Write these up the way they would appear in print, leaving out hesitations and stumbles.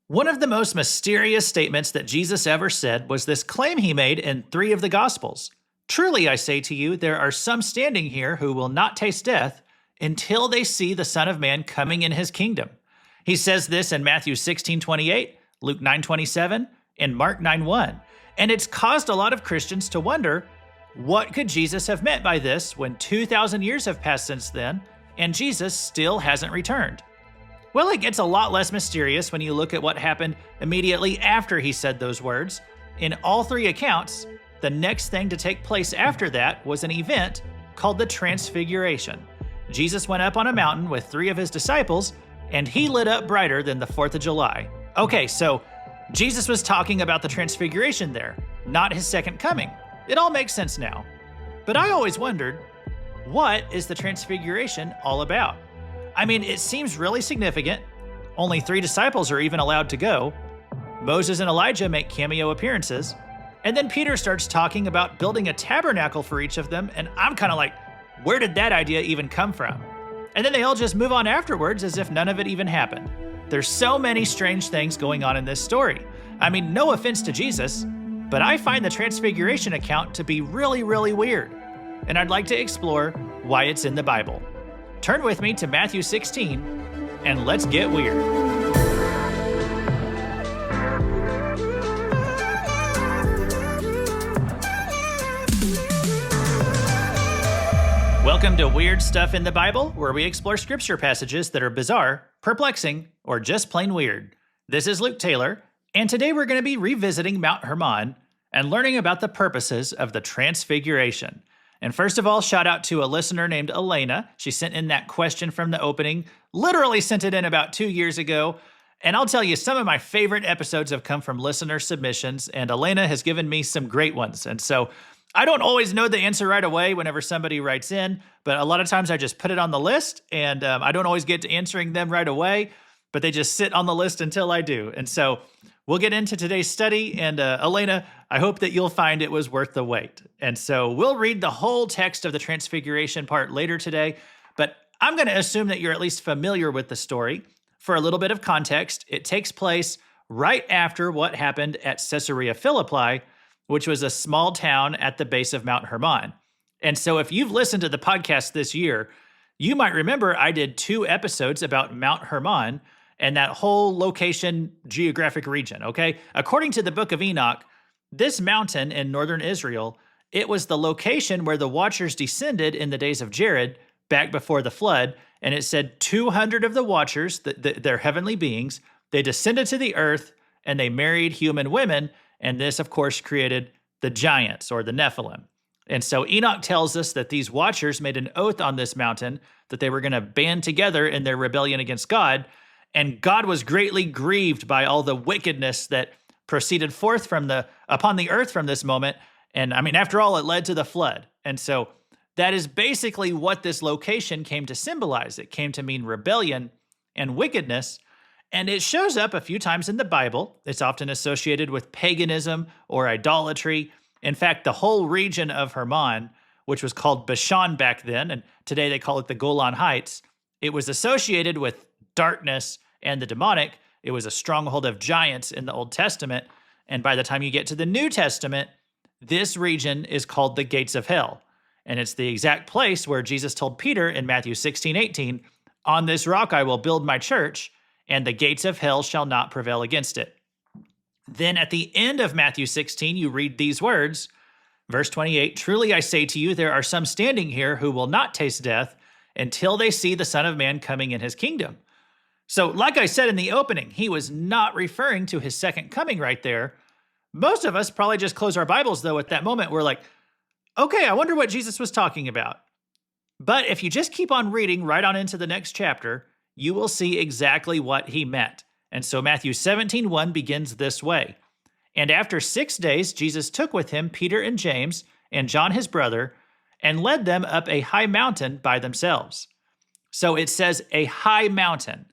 One of the most mysterious statements that Jesus ever said was this claim he made in 3 of the Gospels. Truly, I say to you, there are some standing here who will not taste death until they see the Son of Man coming in his kingdom. He says this in Matthew 16:28, Luke 9:27, and Mark 9:1. And it's caused a lot of Christians to wonder, what could Jesus have meant by this when 2,000 years have passed since then, and Jesus still hasn't returned? Well, it gets a lot less mysterious when you look at what happened immediately after he said those words. In all 3 accounts, the next thing to take place after that was an event called the Transfiguration. Jesus went up on a mountain with 3 of his disciples, and he lit up brighter than the 4th of July. Okay, so Jesus was talking about the Transfiguration there, not his second coming. It all makes sense now. But I always wondered, what is the Transfiguration all about? I mean, it seems really significant. Only 3 disciples are even allowed to go. Moses and Elijah make cameo appearances. And then Peter starts talking about building a tabernacle for each of them. And I'm kind of like, where did that idea even come from? And then they all just move on afterwards as if none of it even happened. There's so many strange things going on in this story. I mean, no offense to Jesus, but I find the Transfiguration account to be really, really weird. And I'd like to explore why it's in the Bible. Turn with me to Matthew 16, and let's get weird. Welcome to Weird Stuff in the Bible, where we explore scripture passages that are bizarre, perplexing, or just plain weird. This is Luke Taylor, and today we're going to be revisiting Mount Hermon and learning about the purposes of the Transfiguration. And first of all, shout out to a listener named Elena. She sent in that question from the opening, literally sent it in about 2 years ago. And I'll tell you, some of my favorite episodes have come from listener submissions, and Elena has given me some great ones. And so I don't always know the answer right away whenever somebody writes in, but a lot of times I just put it on the list, and I don't always get to answering them right away, but they just sit on the list until I do. And so we'll get into today's study, and Elena, I hope that you'll find it was worth the wait. And so we'll read the whole text of the Transfiguration part later today, but I'm going to assume that you're at least familiar with the story. For a little bit of context, it takes place right after what happened at Caesarea Philippi, which was a small town at the base of Mount Hermon. And so if you've listened to the podcast this year, you might remember I did 2 episodes about Mount Hermon and that whole location geographic region, okay? According to the book of Enoch, this mountain in northern Israel, it was the location where the Watchers descended in the days of Jared, back before the flood, and it said 200 of the Watchers, they're heavenly beings, they descended to the earth, and they married human women, and this, of course, created the giants, or the Nephilim. And so Enoch tells us that these Watchers made an oath on this mountain that they were going to band together in their rebellion against God, and God was greatly grieved by all the wickedness that proceeded forth upon the earth from this moment. And I mean, after all, it led to the flood. And so that is basically what this location came to symbolize. It came to mean rebellion and wickedness. And it shows up a few times in the Bible. It's often associated with paganism or idolatry. In fact, the whole region of Hermon, which was called Bashan back then, and today they call it the Golan Heights, it was associated with darkness and the demonic. It was a stronghold of giants in the Old Testament. And by the time you get to the New Testament, this region is called the gates of hell. And it's the exact place where Jesus told Peter in Matthew 16:18, on this rock I will build my church, and the gates of hell shall not prevail against it. Then at the end of Matthew 16, you read these words, verse 28, truly I say to you, there are some standing here who will not taste death until they see the Son of Man coming in his kingdom. So like I said in the opening, he was not referring to his second coming right there. Most of us probably just close our Bibles, though, at that moment. We're like, okay, I wonder what Jesus was talking about. But if you just keep on reading right on into the next chapter, you will see exactly what he meant. And so Matthew 17:1 begins this way. And after 6 days, Jesus took with him Peter and James and John his brother and led them up a high mountain by themselves. So it says a high mountain.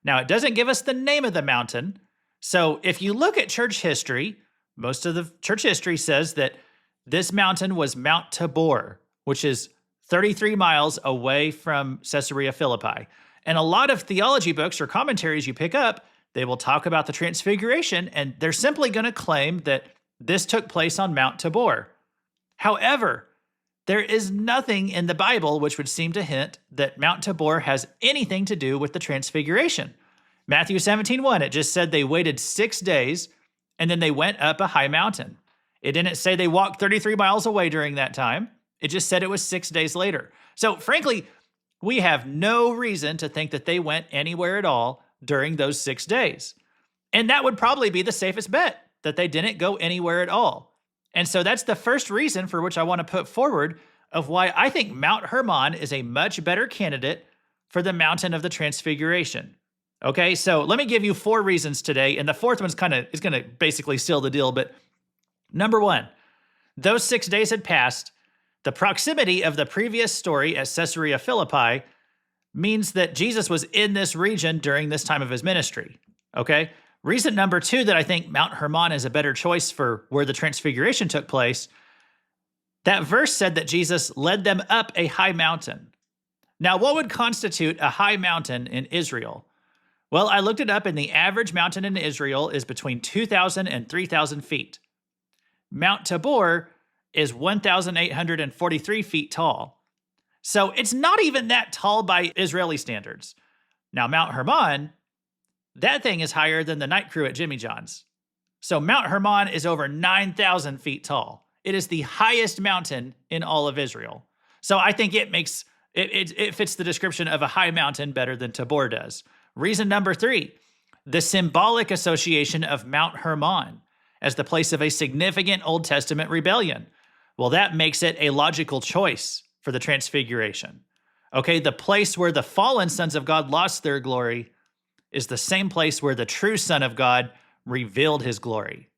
Now, it doesn't give us the name of the mountain. So if you look at church history, most of the church history says that this mountain was Mount Tabor, which is 33 miles away from Caesarea Philippi. And a lot of theology books or commentaries you pick up, They will talk about the Transfiguration, and they're simply going to claim that this took place on Mount Tabor. However, there is nothing in the Bible which would seem to hint that Mount Tabor has anything to do with the Transfiguration. Matthew 17:1, it just said they waited 6 days and then they went up a high mountain. It didn't say they walked 33 miles away during that time. It just said it was 6 days later. So frankly, we have no reason to think that they went anywhere at all during those 6 days. And that would probably be the safest bet, that they didn't go anywhere at all. And so that's the first reason for which I want to put forward of why I think Mount Hermon is a much better candidate for the mountain of the Transfiguration. Okay, so let me give you 4 reasons today, and the fourth one's is going to basically seal the deal. But number 1, those 6 days had passed. The proximity of the previous story at Caesarea Philippi means that Jesus was in this region during this time of his ministry. Okay, reason number 2 that I think Mount Hermon is a better choice for where the Transfiguration took place. That verse said that Jesus led them up a high mountain. Now, what would constitute a high mountain in Israel? Well, I looked it up, and the average mountain in Israel is between 2,000 and 3,000 feet. Mount Tabor is 1,843 feet tall. So it's not even that tall by Israeli standards. Now, Mount Hermon, that thing is higher than the night crew at Jimmy John's. So Mount Hermon is over 9,000 feet tall. It is the highest mountain in all of Israel. So I think it fits the description of a high mountain better than Tabor does. Reason number 3, the symbolic association of Mount Hermon as the place of a significant Old Testament rebellion. Well, that makes it a logical choice for the Transfiguration. Okay, the place where the fallen sons of God lost their glory is the same place where the true Son of God revealed his glory.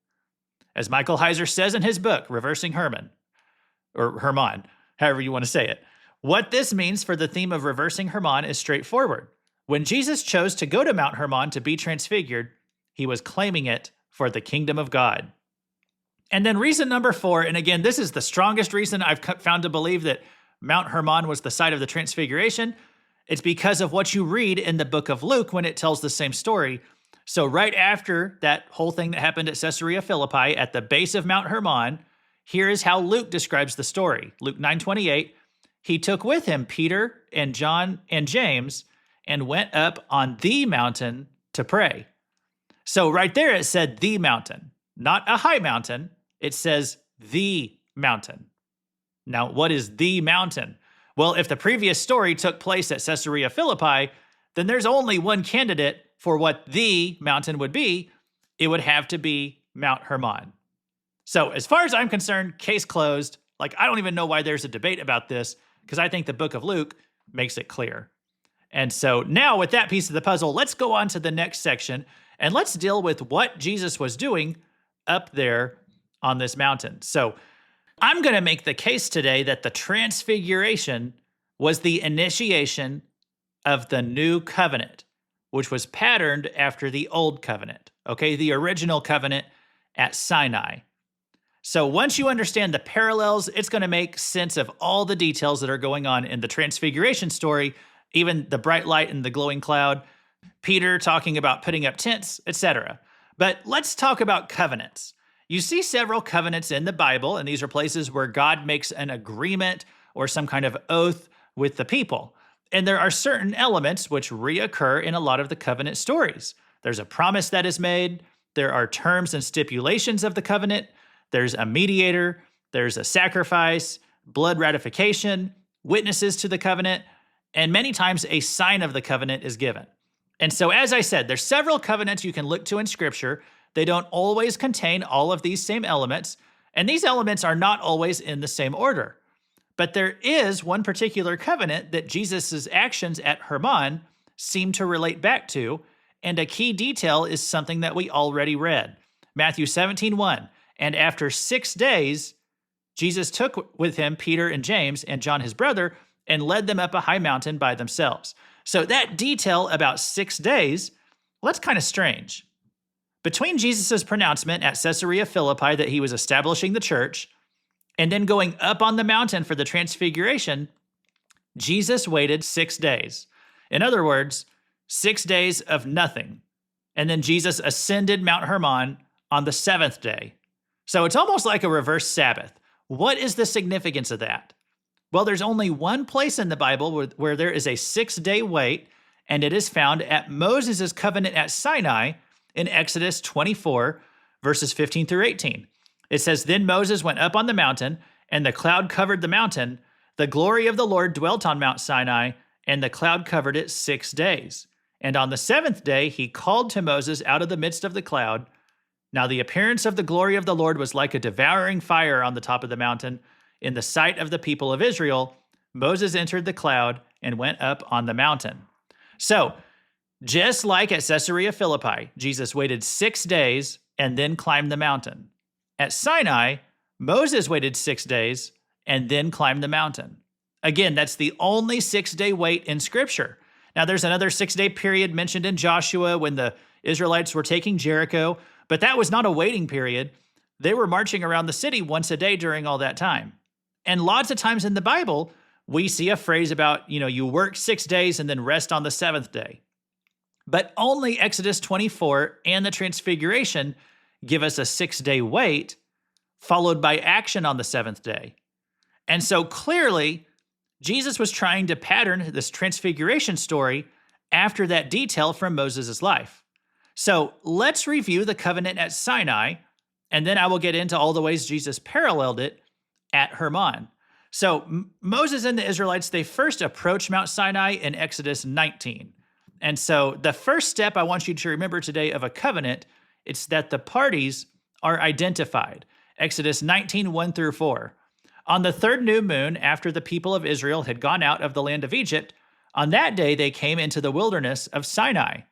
As Michael Heiser says in his book, Reversing Hermon, or Hermon, however you want to say it, what this means for the theme of reversing Hermon is straightforward. When Jesus chose to go to Mount Hermon to be transfigured, he was claiming it for the kingdom of God. And then reason number 4, and again, this is the strongest reason I've found to believe that Mount Hermon was the site of the Transfiguration. It's because of what you read in the book of Luke when it tells the same story. So right after that whole thing that happened at Caesarea Philippi at the base of Mount Hermon, here is how Luke describes the story. Luke 9:28, he took with him Peter and John and James and went up on the mountain to pray. So right there it said the mountain, not a high mountain. It says the mountain. Now, what is the mountain? Well, if the previous story took place at Caesarea Philippi, then there's only one candidate for what the mountain would be. It would have to be Mount Hermon. So as far as I'm concerned, case closed. Like, I don't even know why there's a debate about this, because I think the book of Luke makes it clear. And so now with that piece of the puzzle, let's go on to the next section and let's deal with what Jesus was doing up there on this mountain. So I'm going to make the case today that the Transfiguration was the initiation of the new covenant, which was patterned after the old covenant, okay, the original covenant at Sinai. So once you understand the parallels, it's going to make sense of all the details that are going on in the Transfiguration story, even the bright light and the glowing cloud, Peter talking about putting up tents, etc. But let's talk about covenants. You see several covenants in the Bible, and these are places where God makes an agreement or some kind of oath with the people. And there are certain elements which reoccur in a lot of the covenant stories. There's a promise that is made. There are terms and stipulations of the covenant. There's a mediator. There's a sacrifice, blood ratification, witnesses to the covenant, and many times a sign of the covenant is given. And so, as I said, there's several covenants you can look to in Scripture. They don't always contain all of these same elements, and these elements are not always in the same order. But there is one particular covenant that Jesus' actions at Hermon seem to relate back to, and a key detail is something that we already read. Matthew 17:1, and after 6 days, Jesus took with him Peter and James and John his brother and led them up a high mountain by themselves. So that detail about 6 days, well, that's kind of strange. Between Jesus' pronouncement at Caesarea Philippi that he was establishing the church and then going up on the mountain for the Transfiguration, Jesus waited 6 days. In other words, 6 days of nothing. And then Jesus ascended Mount Hermon on the seventh day. So it's almost like a reverse Sabbath. What is the significance of that? Well, there's only one place in the Bible where there is a 6-day wait, and it is found at Moses' covenant at Sinai in Exodus 24, verses 15 through 18. It says, "Then Moses went up on the mountain, and the cloud covered the mountain. The glory of the Lord dwelt on Mount Sinai, and the cloud covered it 6 days. And on the seventh day he called to Moses out of the midst of the cloud. Now the appearance of the glory of the Lord was like a devouring fire on the top of the mountain. In the sight of the people of Israel, Moses entered the cloud and went up on the mountain." So, just like at Caesarea Philippi, Jesus waited 6 days and then climbed the mountain. At Sinai, Moses waited 6 days and then climbed the mountain. Again, that's the only 6-day wait in Scripture. Now, there's another 6-day period mentioned in Joshua when the Israelites were taking Jericho, but that was not a waiting period. They were marching around the city once a day during all that time. And lots of times in the Bible, we see a phrase about, you work 6 days and then rest on the seventh day. But only Exodus 24 and the Transfiguration give us a 6-day wait, followed by action on the seventh day. And so clearly, Jesus was trying to pattern this Transfiguration story after that detail from Moses' life. So let's review the covenant at Sinai, and then I will get into all the ways Jesus paralleled it at Hermon. So Moses and the Israelites, they first approach Mount Sinai in Exodus 19. And so the first step I want you to remember today of a covenant, it's that the parties are identified. Exodus 19, 1 through 4. On the third new moon, after the people of Israel had gone out of the land of Egypt, on that day they came into the wilderness of Sinai.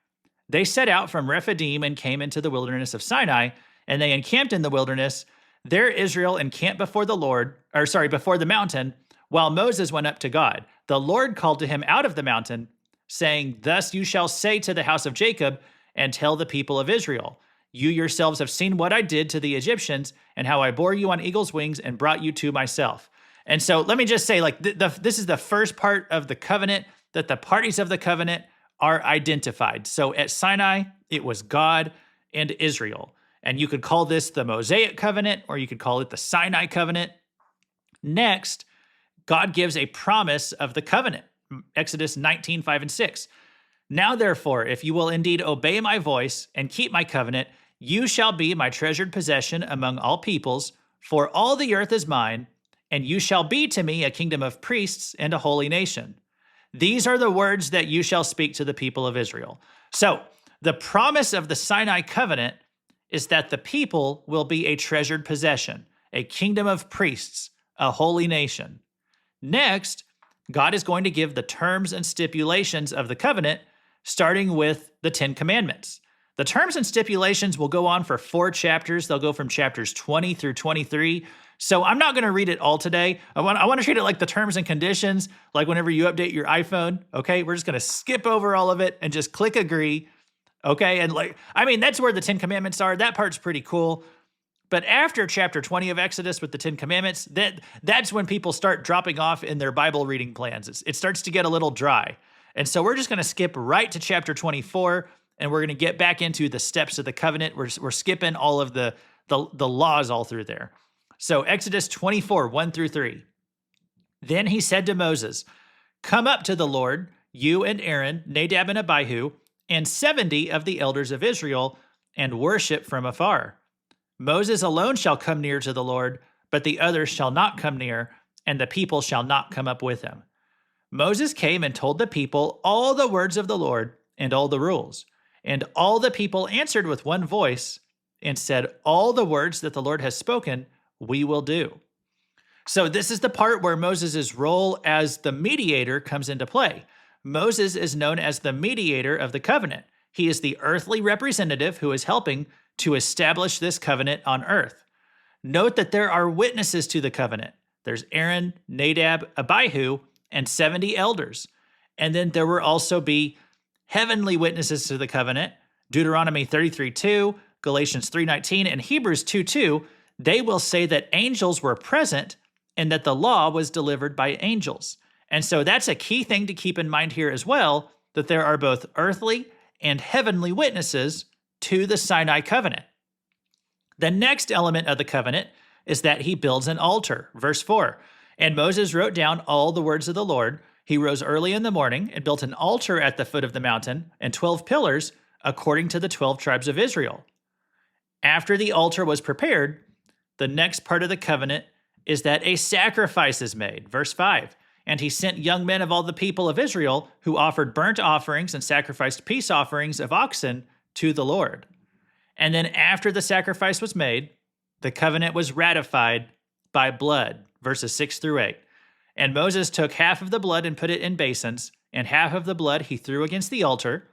They set out from Rephidim and came into the wilderness of Sinai, and they encamped in the wilderness. There Israel encamped before the mountain, while Moses went up to God. The Lord called to him out of the mountain, saying, "Thus you shall say to the house of Jacob, and tell the people of Israel, you yourselves have seen what I did to the Egyptians, and how I bore you on eagle's wings and brought you to myself." And so let me just say, this is the first part of the covenant, that the parties of the covenant are identified. So at Sinai, it was God and Israel. And you could call this the Mosaic covenant, or you could call it the Sinai covenant. Next, God gives a promise of the covenant. Exodus 19, 5 and 6. "Now therefore, if you will indeed obey my voice and keep my covenant, you shall be my treasured possession among all peoples, for all the earth is mine, and you shall be to me a kingdom of priests and a holy nation. These are the words that you shall speak to the people of Israel." So the promise of the Sinai covenant is that the people will be a treasured possession, a kingdom of priests, a holy nation. Next, God is going to give the terms and stipulations of the covenant, starting with the 10 Commandments. The terms and stipulations will go on for 4 chapters. They'll go from chapters 20 through 23. So I'm not going to read it all today. I want to treat it like the terms and conditions, like whenever you update your iPhone, okay? We're just going to skip over all of it and just click agree, okay? And that's where the 10 Commandments are. That part's pretty cool. But after chapter 20 of Exodus with the 10 Commandments, that's when people start dropping off in their Bible reading plans. It starts to get a little dry. And so we're just going to skip right to chapter 24, and we're going to get back into the steps of the covenant. We're skipping all of the laws all through there. So Exodus 24, 1 through 3. "Then he said to Moses, 'Come up to the Lord, you and Aaron, Nadab and Abihu, and 70 of the elders of Israel, and worship from afar. Moses alone shall come near to the Lord, but the others shall not come near, and the people shall not come up with him.' Moses came and told the people all the words of the Lord and all the rules. And all the people answered with one voice and said, 'All the words that the Lord has spoken, we will do.'" So this is the part where Moses' role as the mediator comes into play. Moses is known as the mediator of the covenant. He is the earthly representative who is helping to establish this covenant on earth. Note that there are witnesses to the covenant. There's Aaron, Nadab, Abihu, and 70 elders. And then there will also be heavenly witnesses to the covenant. Deuteronomy 33:2, Galatians 3:19, and Hebrews 2:2, they will say that angels were present and that the law was delivered by angels. And so that's a key thing to keep in mind here as well, that there are both earthly and heavenly witnesses to the Sinai covenant. The next element of the covenant is that he builds an altar. Verse 4, and Moses wrote down all the words of the Lord. He rose early in the morning and built an altar at the foot of the mountain and 12 pillars according to the 12 tribes of Israel. After the altar was prepared, the next part of the covenant is that a sacrifice is made. Verse 5, and he sent young men of all the people of Israel who offered burnt offerings and sacrificed peace offerings of oxen to the Lord. And then after the sacrifice was made, the covenant was ratified by blood. Verses 6 through 8. And Moses took half of the blood and put it in basins, and half of the blood he threw against the altar.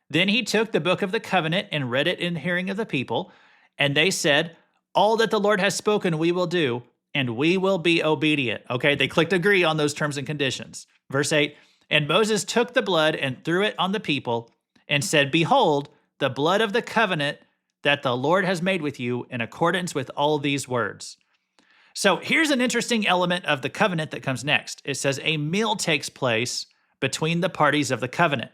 Then he took the book of the covenant and read it in the hearing of the people. And they said, all that the Lord has spoken we will do, and we will be obedient. Okay, they clicked agree on those terms and conditions. Verse 8, and Moses took the blood and threw it on the people and said, behold, the blood of the covenant that the Lord has made with you in accordance with all these words. So here's an interesting element of the covenant that comes next. It says a meal takes place between the parties of the covenant.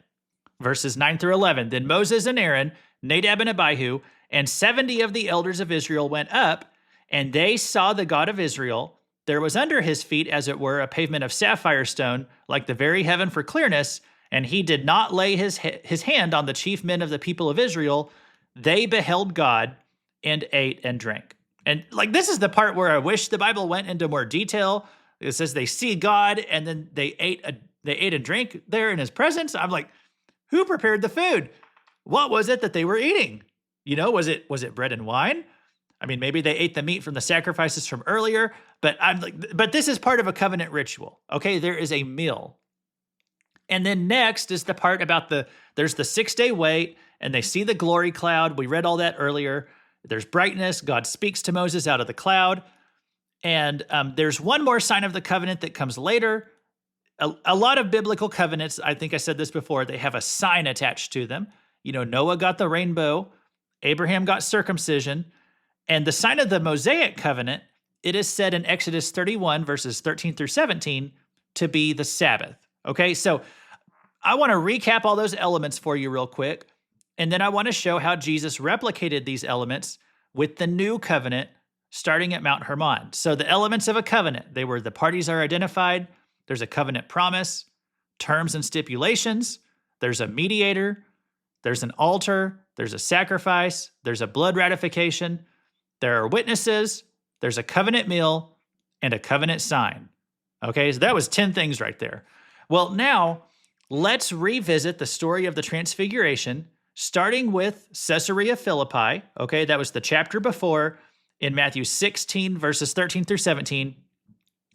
Verses 9 through 11, then Moses and Aaron, Nadab and Abihu, and 70 of the elders of Israel went up, and they saw the God of Israel. There was under his feet, as it were, a pavement of sapphire stone, like the very heaven for clearness, and he did not lay his hand on the chief men of the people of Israel. They beheld God and ate and drank. And like, this is the part where I wish the Bible went into more detail. It says they see God and then they ate and drank there in his presence. I'm like, who prepared the food? What was it that they were eating? You know, was it bread and wine? I mean, maybe they ate the meat from the sacrifices from earlier, but but this is part of a covenant ritual. Okay, there is a meal. And then next is the part about there's the 6-day wait, and they see the glory cloud. We read all that earlier. There's brightness. God speaks to Moses out of the cloud. And there's one more sign of the covenant that comes later. A lot of biblical covenants, I think I said this before, they have a sign attached to them. You know, Noah got the rainbow. Abraham got circumcision. And the sign of the Mosaic covenant, it is said in Exodus 31, verses 13 through 17, to be the Sabbath. Okay, so I want to recap all those elements for you real quick. And then I want to show how Jesus replicated these elements with the new covenant starting at Mount Hermon. So the elements of a covenant, the parties are identified. There's a covenant promise, terms and stipulations. There's a mediator. There's an altar. There's a sacrifice. There's a blood ratification. There are witnesses. There's a covenant meal and a covenant sign. Okay, so that was 10 things right there. Well, now let's revisit the story of the Transfiguration, starting with Caesarea Philippi. Okay, that was the chapter before in Matthew 16, verses 13 through 17.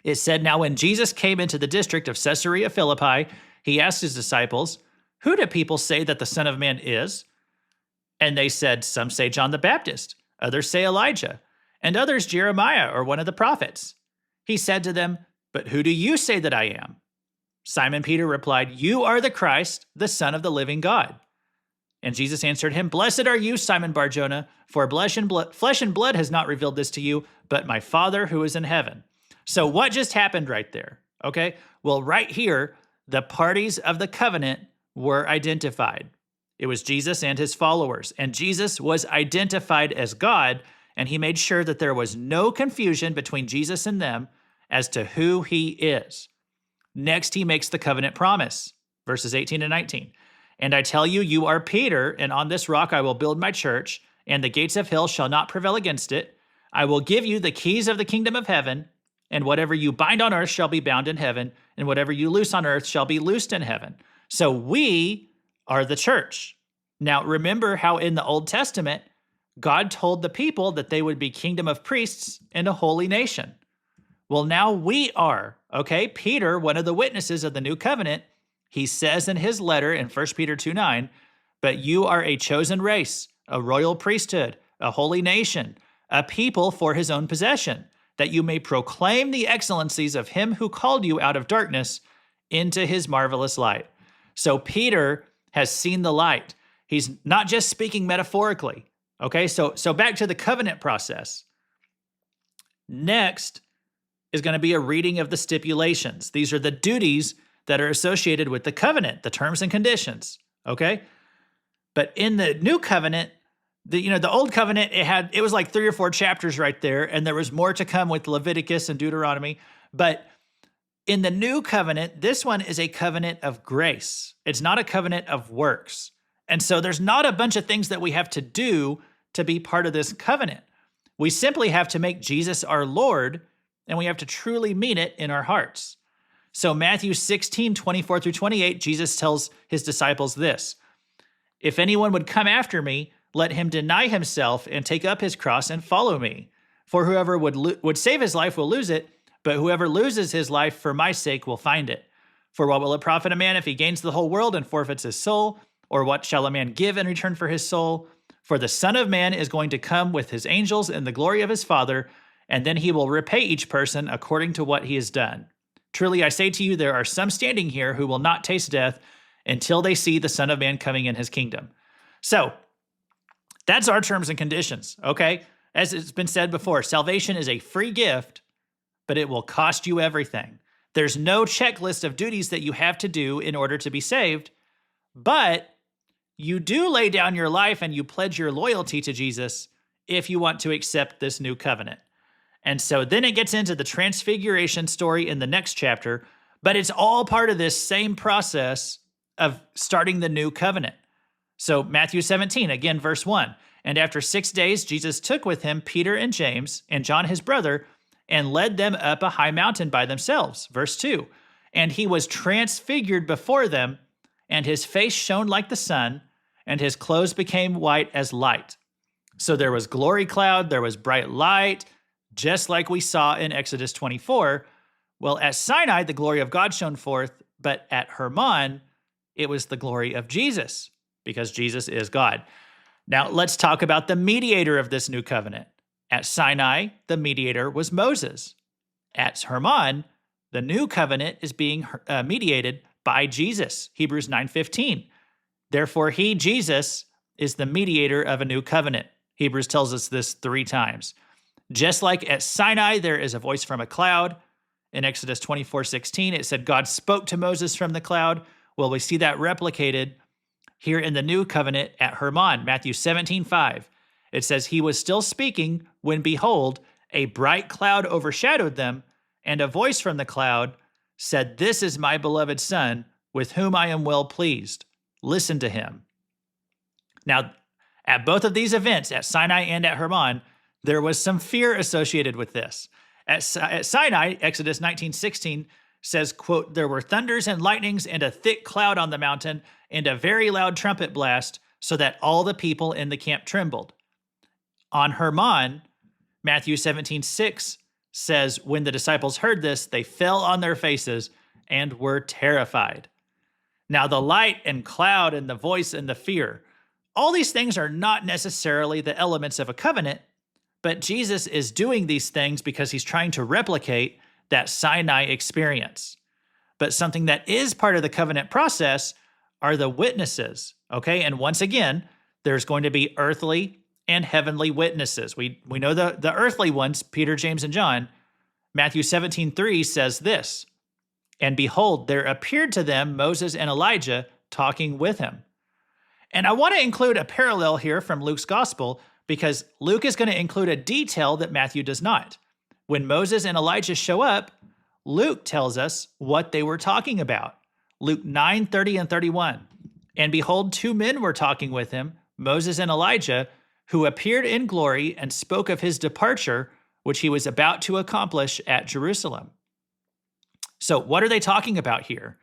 It said, now when Jesus came into the district of Caesarea Philippi, he asked his disciples, who do people say that the Son of Man is? And they said, some say John the Baptist, others say Elijah, and others Jeremiah or one of the prophets. He said to them, but who do you say that I am? Simon Peter replied, you are the Christ, the Son of the living God. And Jesus answered him, blessed are you, Simon Bar-Jonah, for flesh and blood has not revealed this to you, but my Father who is in heaven. So what just happened right there? Okay, well, right here, the parties of the covenant were identified. It was Jesus and his followers, and Jesus was identified as God, and he made sure that there was no confusion between Jesus and them as to who he is. Next, he makes the covenant promise, verses 18 and 19. And I tell you, you are Peter, and on this rock I will build my church, and the gates of hell shall not prevail against it. I will give you the keys of the kingdom of heaven, and whatever you bind on earth shall be bound in heaven, and whatever you loose on earth shall be loosed in heaven. So we are the church. Now, remember how in the Old Testament, God told the people that they would be kingdom of priests and a holy nation. Well, now we are, okay? Peter, one of the witnesses of the new covenant, he says in his letter in 1 Peter 2:9, but you are a chosen race, a royal priesthood, a holy nation, a people for his own possession, that you may proclaim the excellencies of him who called you out of darkness into his marvelous light. So Peter has seen the light. He's not just speaking metaphorically. Okay, so back to the covenant process. Next is going to be a reading of the stipulations. These are the duties that are associated with the covenant, the terms and conditions. Okay, but in the new covenant, The old covenant, it was like 3 or 4 chapters right there, and there was more to come with Leviticus and Deuteronomy. But in the new covenant, this one is a covenant of grace. It's not a covenant of works. And so there's not a bunch of things that we have to do to be part of this covenant. We simply have to make Jesus our Lord, and we have to truly mean it in our hearts. So Matthew 16, 24 through 28, Jesus tells his disciples this: "If anyone would come after me, let him deny himself and take up his cross and follow me. For whoever would save his life will lose it, but whoever loses his life for my sake will find it. For what will it profit a man if he gains the whole world and forfeits his soul? Or what shall a man give in return for his soul? For the Son of Man is going to come with his angels in the glory of his Father, and then he will repay each person according to what he has done. Truly I say to you, there are some standing here who will not taste death until they see the Son of Man coming in his kingdom." So that's our terms and conditions, okay? As it's been said before, salvation is a free gift, but it will cost you everything. There's no checklist of duties that you have to do in order to be saved, but you do lay down your life and you pledge your loyalty to Jesus if you want to accept this new covenant. And so then it gets into the Transfiguration story in the next chapter, but it's all part of this same process of starting the new covenant. So Matthew 17, again, verse 1, "And after 6 days, Jesus took with him Peter and James and John his brother and led them up a high mountain by themselves." Verse 2, "And he was transfigured before them, and his face shone like the sun, and his clothes became white as light. So there was glory cloud, there was bright light, just like we saw in Exodus 24. Well, at Sinai, the glory of God shone forth, but at Hermon, it was the glory of Jesus, because Jesus is God." Now, let's talk about the mediator of this new covenant. At Sinai, the mediator was Moses. At Hermon, the new covenant is being mediated by Jesus, Hebrews 9:15. "Therefore, he, Jesus, is the mediator of a new covenant." Hebrews tells us this 3 times. Just like at Sinai, there is a voice from a cloud. In Exodus 24:16, it said God spoke to Moses from the cloud. Well, we see that replicated here in the new covenant at Hermon, Matthew 17:5. It says, "He was still speaking when, behold, a bright cloud overshadowed them, and a voice from the cloud said, 'This is my beloved Son, with whom I am well pleased. Listen to him.'" Now, at both of these events, at Sinai and at Hermon, there was some fear associated with this. At Sinai, Exodus 19:16 says, quote, "There were thunders and lightnings and a thick cloud on the mountain and a very loud trumpet blast, so that all the people in the camp trembled." On Hermon, Matthew 17:6 says, "When the disciples heard this, they fell on their faces and were terrified." Now, the light and cloud and the voice and the fear, all these things are not necessarily the elements of a covenant, but Jesus is doing these things because he's trying to replicate that Sinai experience. But something that is part of the covenant process are the witnesses, okay? And once again, there's going to be earthly and heavenly witnesses. We know the earthly ones, Peter, James, and John. Matthew 17:3 says this, "And behold, there appeared to them Moses and Elijah talking with him." And I want to include a parallel here from Luke's gospel, because Luke is going to include a detail that Matthew does not. When Moses and Elijah show up, Luke tells us what they were talking about. Luke 9:30 and 31. "And behold, 2 men were talking with him, Moses and Elijah, who appeared in glory and spoke of his departure, which he was about to accomplish at Jerusalem." So what are they talking about here?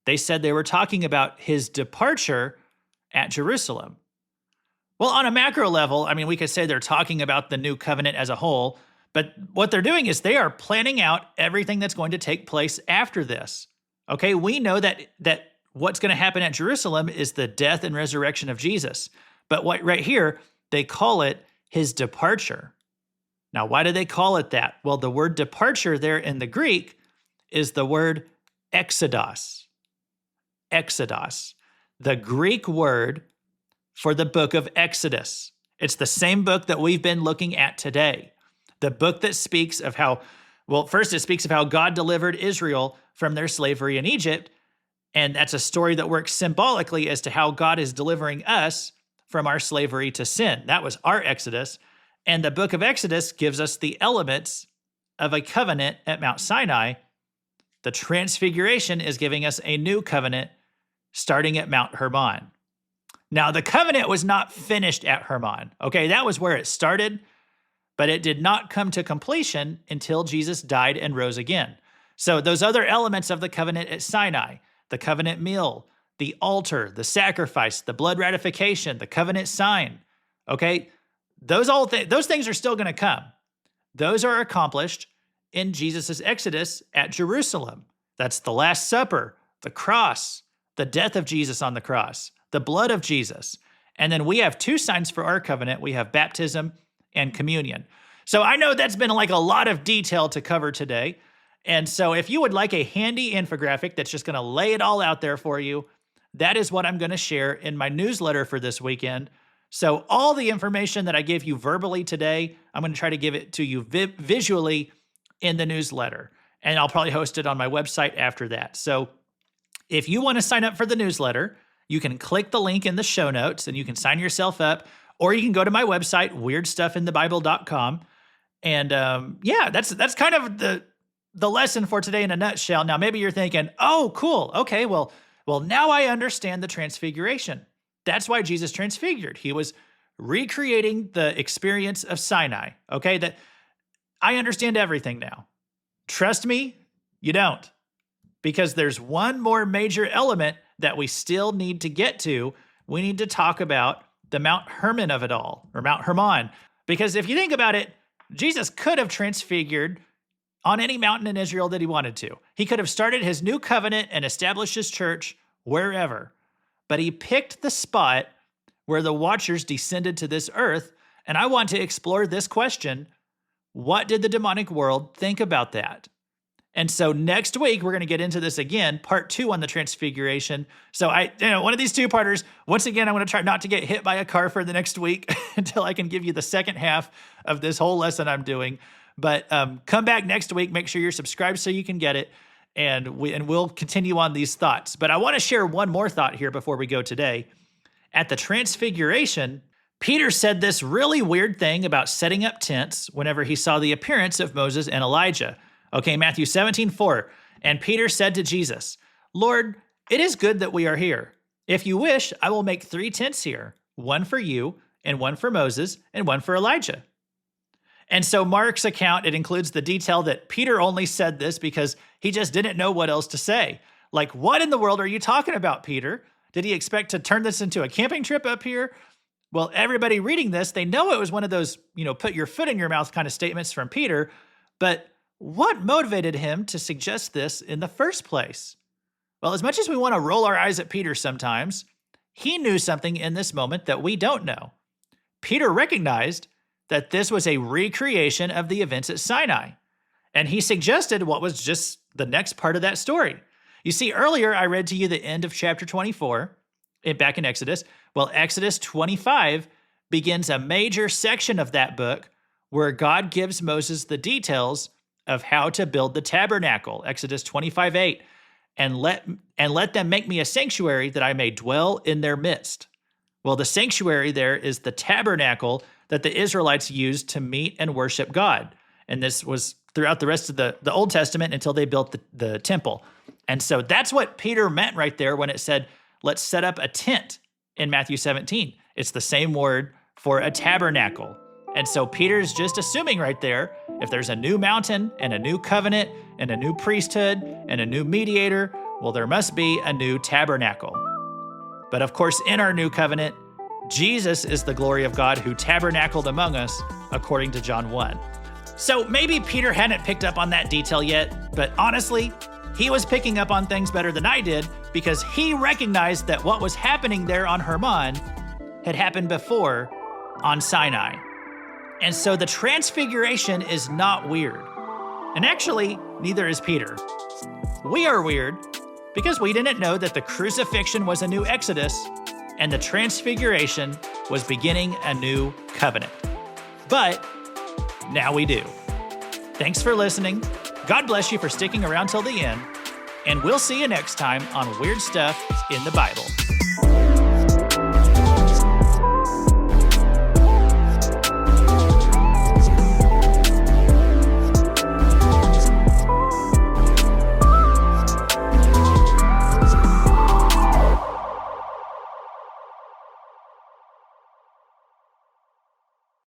They said they were talking about his departure at Jerusalem. Well, on a macro level, I mean, we could say they're talking about the new covenant as a whole, but what they're doing is they are planning out everything that's going to take place after this. Okay, we know that what's going to happen at Jerusalem is the death and resurrection of Jesus. But right here, they call it his departure. Now, why do they call it that? Well, the word departure there in the Greek is the word exodos. Exodos, the Greek word for the book of Exodus. It's the same book that we've been looking at today. The book that speaks of how, well, first it speaks of how God delivered Israel from their slavery in Egypt. And that's a story that works symbolically as to how God is delivering us from our slavery to sin. That was our Exodus. And the book of Exodus gives us the elements of a covenant at Mount Sinai. The Transfiguration is giving us a new covenant starting at Mount Hermon. Now, the covenant was not finished at Hermon. Okay, that was where it started, but it did not come to completion until Jesus died and rose again. So those other elements of the covenant at Sinai, the covenant meal, the altar, the sacrifice, the blood ratification, the covenant sign, okay, those things are still going to come. Those are accomplished in Jesus' Exodus at Jerusalem. That's the Last Supper, the cross, the death of Jesus on the cross, the blood of Jesus. And then we have two signs for our covenant. We have baptism and communion. So I know that's been like a lot of detail to cover today. And so if you would like a handy infographic that's just going to lay it all out there for you, that is what I'm going to share in my newsletter for this weekend. So all the information that I gave you verbally today, I'm going to try to give it to you visually in the newsletter. And I'll probably host it on my website after that. So if you want to sign up for the newsletter, you can click the link in the show notes and you can sign yourself up, or you can go to my website, weirdstuffinthebible.com. And that's kind of the lesson for today in a nutshell. Now, maybe you're thinking, oh, cool. Okay, well, now I understand the Transfiguration. That's why Jesus transfigured. He was recreating the experience of Sinai. Okay, that I understand everything now. Trust me, you don't. Because there's one more major element that we still need to get to. We need to talk about the Mount Hermon of it all, or Mount Hermon. Because if you think about it, Jesus could have transfigured on any mountain in Israel that he wanted to. He could have started his new covenant and established his church wherever. But he picked the spot where the watchers descended to this earth. And I want to explore this question. What did the demonic world think about that? And so next week, we're going to get into this again, part 2 on the Transfiguration. So one of these two-parters, once again, I'm going to try not to get hit by a car for the next week until I can give you the second half of this whole lesson I'm doing. But come back next week, make sure you're subscribed so you can get it. And we'll continue on these thoughts. But I want to share one more thought here before we go today. At the Transfiguration, Peter said this really weird thing about setting up tents whenever he saw the appearance of Moses and Elijah. Okay, Matthew 17:4. And Peter said to Jesus, Lord, it is good that we are here. If you wish, I will make 3 tents here, one for you, and one for Moses, and one for Elijah. And so Mark's account, it includes the detail that Peter only said this because he just didn't know what else to say. Like, what in the world are you talking about, Peter? Did he expect to turn this into a camping trip up here? Well, everybody reading this, they know it was one of those, put your foot in your mouth kind of statements from Peter. But what motivated him to suggest this in the first place? Well, as much as we want to roll our eyes at Peter sometimes, he knew something in this moment that we don't know. Peter recognized that this was a recreation of the events at Sinai. And he suggested what was just the next part of that story. You see, earlier I read to you the end of chapter 24, back in Exodus. Well, Exodus 25 begins a major section of that book where God gives Moses the details of how to build the tabernacle, Exodus 25:8, and let them make me a sanctuary that I may dwell in their midst. Well, the sanctuary there is the tabernacle that the Israelites used to meet and worship God. And this was throughout the rest of the Old Testament until they built the temple. And so that's what Peter meant right there when it said, let's set up a tent in Matthew 17. It's the same word for a tabernacle. And so Peter's just assuming right there, if there's a new mountain and a new covenant and a new priesthood and a new mediator, well, there must be a new tabernacle. But of course, in our new covenant, Jesus is the glory of God who tabernacled among us, according to John 1. So maybe Peter hadn't picked up on that detail yet, but honestly, he was picking up on things better than I did because he recognized that what was happening there on Hermon had happened before on Sinai. And so the Transfiguration is not weird. And actually, neither is Peter. We are weird because we didn't know that the crucifixion was a new Exodus and the Transfiguration was beginning a new covenant. But now we do. Thanks for listening. God bless you for sticking around till the end. And we'll see you next time on Weird Stuff in the Bible.